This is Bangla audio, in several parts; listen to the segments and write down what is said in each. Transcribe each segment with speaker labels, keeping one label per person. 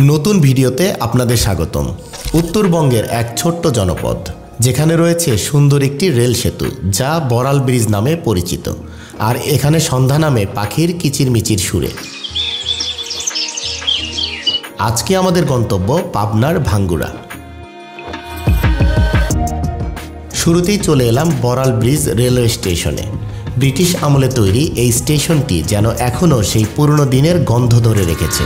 Speaker 1: নতুন ভিডিওতে আপনাদের স্বাগতম। উত্তরবঙ্গের এক ছোট্ট জনপদ যেখানে রয়েছে সুন্দর একটি রেল সেতু যা বড়াল ব্রিজ নামে পরিচিত, আর এখানে সন্ধ্যা নামে পাখির কিচিরমিচির সুরে। আজকে আমাদের গন্তব্য পাবনার ভাঙ্গুড়া। শুরুতেই চলে এলাম বড়াল ব্রিজ রেলওয়ে স্টেশনে। ব্রিটিশ আমলে তৈরি এই স্টেশনটি যেন এখনও সেই পুরনো দিনের গন্ধ ধরে রেখেছে।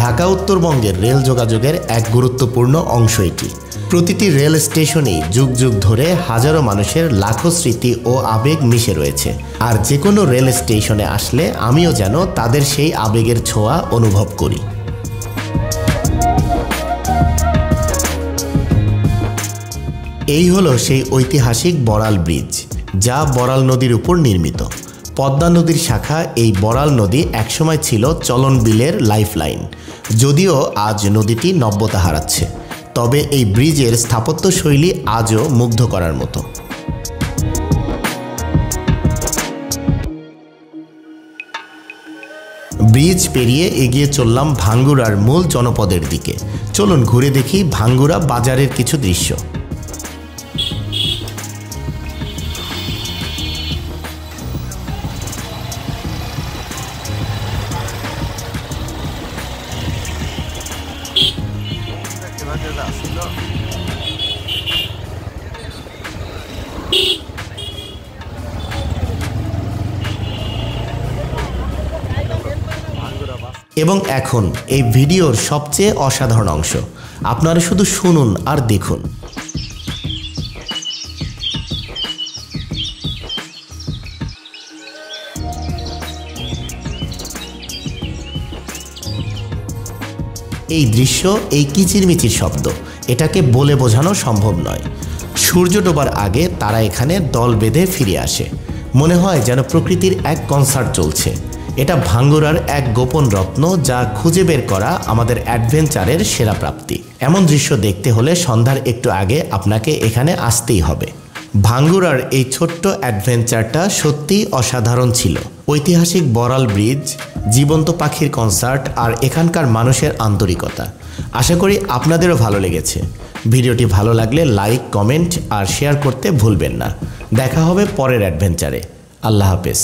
Speaker 1: ঢাকা উত্তরবঙ্গের রেল যোগাযোগের এক গুরুত্বপূর্ণ অংশ এটি। প্রতিটি রেল স্টেশনেই যুগ যুগ ধরে হাজারো মানুষের লাখো স্মৃতি ও আবেগ মিশে রয়েছে, আর যে কোনো রেল স্টেশনে আসলে আমিও যেন তাদের সেই আবেগের ছোঁয়া অনুভব করি। এই হলো সেই ঐতিহাসিক বড়াল ব্রিজ, যা বড়াল নদীর উপর নির্মিত। পদ্মা নদীর শাখা এই বড়াল নদী একসময় ছিল চলন বিলের লাইফলাইন। যদিও আজ নদীটি নব্যতা হারাচ্ছে, তবে এই ব্রিজের স্থাপত্যশৈলী আজও মুগ্ধ করার মতো। ব্রিজ পেরিয়ে এগিয়ে চললাম ভাঙ্গুড়ার মূল জনপদের দিকে। চলুন ঘুরে দেখি ভাঙ্গুড়া বাজারের কিছু দৃশ্য। এবং এখন এই ভিডিওর সবচেয়ে অসাধারণ অংশ, আপনারা শুধু শুনুন আর দেখুন। এই দৃশ্য, এই কিচিরমিচির শব্দ, এটাকে বলে বোঝানো সম্ভব নয়। সূর্য ডোবার আগে তারা এখানে দল বেঁধে ফিরে আসে। মনে হয় যেন প্রকৃতির এক কনসার্ট চলছে। এটা ভাঙ্গুড়ার এক গোপন রত্ন, যা খুঁজে বের করা আমাদের অ্যাডভেঞ্চারের সেরা প্রাপ্তি। এমন দৃশ্য দেখতে হলে সন্ধ্যার একটু আগে আপনাকে এখানে আসতেই হবে। ভাঙ্গুড়ার এই ছোট্ট অ্যাডভেঞ্চারটা সত্যিই অসাধারণ ছিল। ঐতিহাসিক বড়াল ব্রিজ, জীবন্ত পাখির কনসার্ট আর এখানকার মানুষের আন্তরিকতা। আশা করি আপনাদেরও ভালো লেগেছে। ভিডিওটি ভালো লাগলে লাইক, কমেন্ট আর শেয়ার করতে ভুলবেন না। দেখা হবে পরের অ্যাডভেঞ্চারে। আল্লাহ হাফেজ।